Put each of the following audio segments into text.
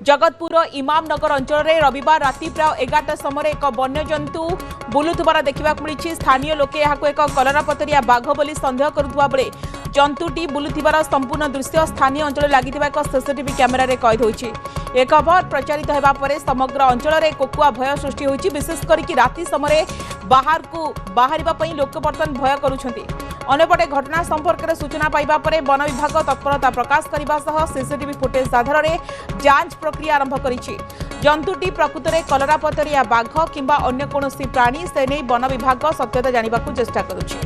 जगतपुर इमामनगर अंचल में रविवार राति प्राय 11टा समय एक वन्यजंतु बुलुथबार देखा मिली। स्थानीय लोके यहाँ एक कलरापतरिया बाघ बोली सन्देह करुवा बेले जंतुटी बुलुथिबार संपूर्ण दृश्य स्थानीय अंचल लगी एक सीसीटीवी कैमेरा कैद होती। एक खबर प्रचारित होगा पर समग्र अंचल में कोकुआ भय सृष्टि होती। विशेषकर राति समय बाहर को बाहर लोक बर्तमान भय करुछंती। अन्यपटे घटना संपर्क में सूचना पाइबा पर वन विभाग तत्परता प्रकाश करने सह सीसीटीवी फुटेज आधार में जांच प्रक्रिया आरंभ करिछि। जंतुटी प्रकृत में कलरापतरिया बाघ किंबा अन्य कोनोसी प्राणी से नहीं वन विभाग सत्यता जानिबाकु चेष्टा करुछि।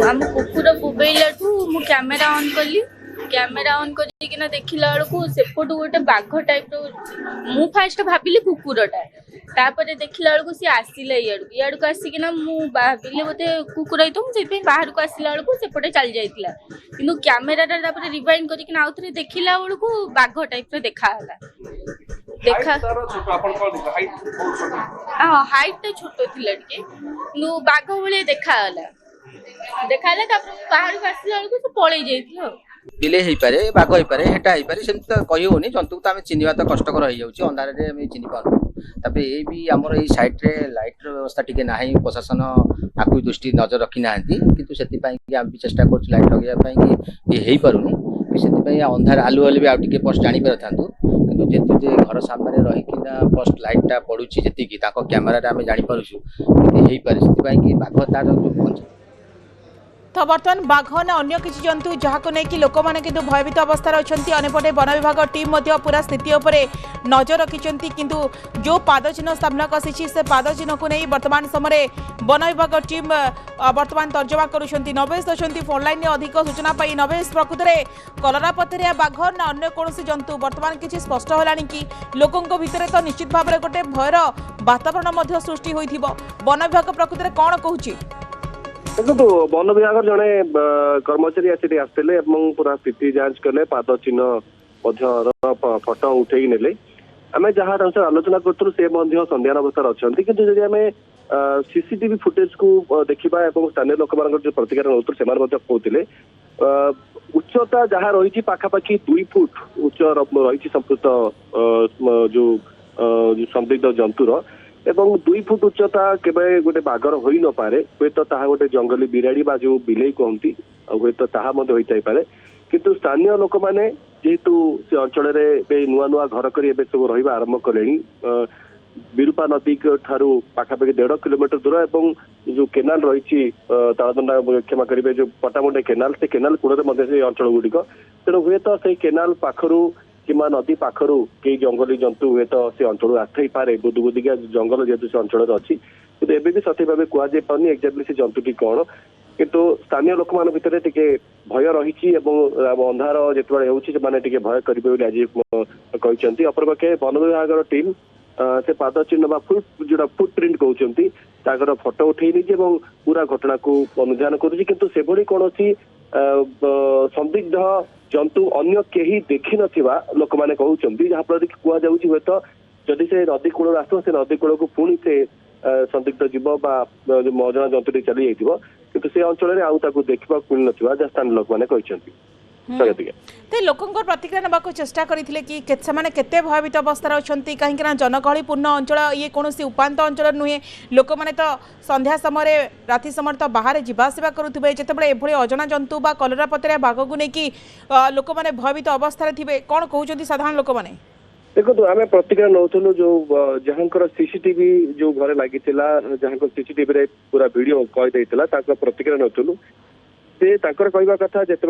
आम कुकुर बोबेलाठू मु कैमेरा ऑन कली। कैमेरा ऑन करना देखला बेलू सेपटू गोटे बाघ टाइप मु फास्ट भाविली कुकुरटा तापर देखला बेलू सी आसला इयाड़ को आसिकिना मु भाविली बोधे कुकुर तो मुझे बाहर को आसला बेलू सेपटे चली जाइतिला किंतु कैमेराटा रिवाइंड करकिना आउ थे देखला बेलू बाघ टाइप देखाला। देखा हाइट छोट थिला टिके किंतु बाघ भले देखाला बाहर को आसला बेलू पळै जाइतिला। बिले हो पारे बाघ हो पारे हेटा हो पारे सेमती तो कही होनी जंतु तो आम चिन्हवा तो कष्टकर हो जाऊँगी अंधार में चिन्ह पार। तापर ये भी आमर ये साइड्रे लाइट व्यवस्था टी ना प्रशासन आपको दृष्टि नजर रखी ना कि आम भी चेष्टा कर लाइट लगे ये हो पारूनी से अंधार आलु हेल्ले भी आउ टे फस्ट जापर था कि जेतु जे घर सामने रहीकिना फस्ट लाइटा पड़ू जी कैमेरा आम जापर हो पारे से बाघ तार जो तो बर्तमान बाघ ना अन्य किसी जंतु जहाँ नहीं कि लोक मैंने किंतु भयभीत अवस्था अच्छा। अनेपटे वन विभाग टीम पूरा स्थिति उपर नजर रखिंट किंतु जो पाद चिन्ह सामना आसी से पाद चिन्ह को नहीं वर्तमान समय वन विभाग टीम वर्तमान तर्जमा करुँच। नवेश अच्छा फोनलाइन में अधिक सूचना पाई। नवेश प्रकृत में कलरापतरिया बाघ ना अन्य कौन जंतु वर्तमान किसी स्पष्ट है कि लोकों भितर तो निश्चित भाव में गोटे भयर वातावरण सृष्टि होइथिबो। वन विभाग प्रकृत में कौन कहूँ देखो वन विभाग जड़े कर्मचारी आसते पूरा स्थिति जांच कले पाद चिन्ह फटो उठे ने आम जहाँ आलोचना करूँ से संधान अवस्था अच्छा कि आम सीसीटीवी फुटेज को देखा स्थानीय लोक मान जो प्रतिक्रिया नौ से कहते उच्चता जहाँ रही पाखापाखि 2 फुट उच्च रही संपुक्त जो संदिग्ध जंतुर एवं 2 फुट उच्चता केवल गोटे बागर हो न पारे हे तो गोटे जंगली बिराड़ी बा जो बिले कहती हे तो पारे किंतु स्थानीय लोक मैंने जेहेतु से अंचल नुआ नुआ घर कर सब रहा आरंभ कले विरूपा नदी ठारू पाखापाखि 1.5 किलोमीटर दूर एवं जो केनाल रही तालदंडा क्षमा करेंगे जो पटामुंडे केनाल से केनाल कूड़े अंचल गुड़िक तेणु हे तो से केनाल पाखरू किंवा नदी पाखरू कई जंगली जंतु हे तो से अंचल आसई पारे बुदुबुदिका जंगल जेहतु से अंचल अच्छी कि एवं भी सठिक भाव कहुई पारनी एक्जाक्टली से जंतुटी कौन किंतु स्थानीय लोक मान भितर टिके भय रही अंधार जिते होने भय करेंगे आज कहते। अपरपक्षे वन विभाग टीम से पाद चिन्ह फुट जोड़ा फुट प्रिंट कहते फटो उठे नहीं पूरा घटना को अनुधान करुँच कौन संदिग्ध जंतु अन्य कहीं देखी नथिबा लोक माने कहउचंती जहाँ फल कुआ जाउची हे तो जदि से नदी कूल आसो से नदी कूल को पुणी से संदिग्ध जीव बा जो मजना जंतुटी चली जाइथिबो किंतु से अंचल में आउ ताकू देखबा मिल नथिबा जहाँ स्थानीय लोक माने कहउचंती। लोकों प्रतिक्रिया नाक चेष्टा करते कि केते भयभीत अवस्था अच्छा कहीं जनगहलीपूर्ण अंचल ये कौन उपात अंचल नुहे लोक मैंने तो संध्या समय राति समय तो बाहर जावासवा करुवे जिते एभली अजना जंतु बा कलरापतरिया बाघ को लेकिन लोक मैंने भयभीत अवस्था थे कौन कहते साधारण लोक मैंने देखो तो आम प्रतिक्रिया नौलु जो जहाँ सीसीटीवी जो घर लगी जहाँ सीसीटीवी पूरा वीडियो कहीदे प्रतिक्रिया नौलु से कहवा कथा जिते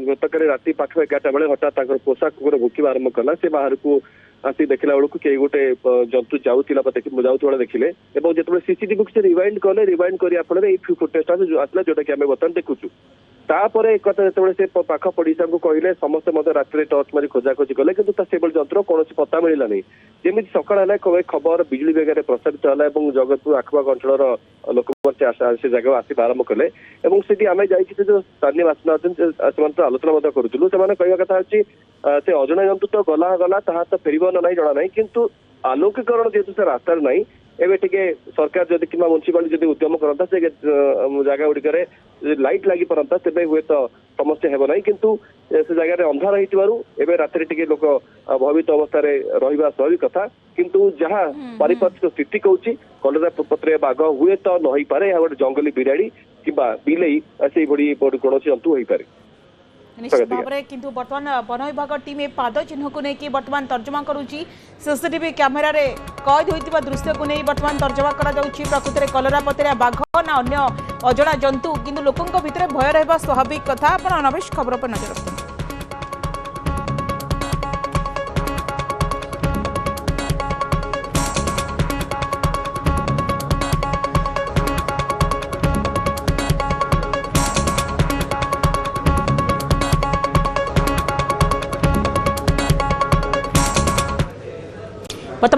गतक राति पाख 11टा बेले हठात पोषा कुकुर भुकिबा आरंभ कला से बाहर को आसी देखला बेलू कई गोटे जंतु जाऊला देखिले जो सीसीटीवी को रिवाइंड कले रिवाइंड कर फुटेज आसला जोटा कि आम बर्तमान देखुचु तापर एक कथा जो पाख पड़िशा को कहले समस्त राति टर्च मारी खोजाखोजी कले कि जंतर कौन पता मिलला नहीं जमी सकाल खबर बिजुली बेगर प्रसारित है जगतपुर आखपाख अंचल लोक से जगह आस आरंभ कले से आम जाइए जो स्थानीय बासिंदा से आलोचना करूँ से कहवा कथा अच्छी से अजना जंतु तो गला गला तो फेर ना ना जना ना किंतु आलोकीकरण जेहतु से रास्तार ना एवं टे सरकार जदि कि म्यूनिसिपालिटी जदि उद्यम करता से जगह गुड़िक लाइट लगी पारता तेज हे तो ସମସ୍ୟା ହେବ ନାହିଁ କିନ୍ତୁ ସେ ଜାଗାରେ ଅନ୍ଧାର ହେଇଥିବାରୁ ଏବେ ରାତିରେ ଟିକେ ଲୋକ ଭୟଭୀତ ଅବସ୍ଥାରେ ରହିବା ସ୍ୱାଭାବିକ କଥା କିନ୍ତୁ ଯାହା ପାରିପାର୍ଶ୍ୱିକ ସ୍ଥିତି କହୁଛି କଲରା ପତ୍ରିଆ ବାଘ ହୁଏତ ନ ହେଇପାରେ ଏହା ଗୋଟେ ଜଙ୍ଗଲୀ ବିରାଡ଼ି କିମ୍ବା ବିଲେଇ ସେଇଭଳି କୌଣସି ଜନ୍ତୁ ହେଇପାରେ। निश्चित भाव में किंतु बर्तमान वन विभाग टीम ए पाद चिन्ह को लेकिन बर्तमान तर्जमा करुच्ची सीसीटीवी कैमेरा रे कैद होता दृश्य को नहीं बर्तमान तर्जमा प्रकृत में कलरा पतरिया बाघ ना अन्य अजଣା जंतु किंतु लोकों भितर भय रहा स्वाभाविक कथा। नवेश खबर पर नजर रखते।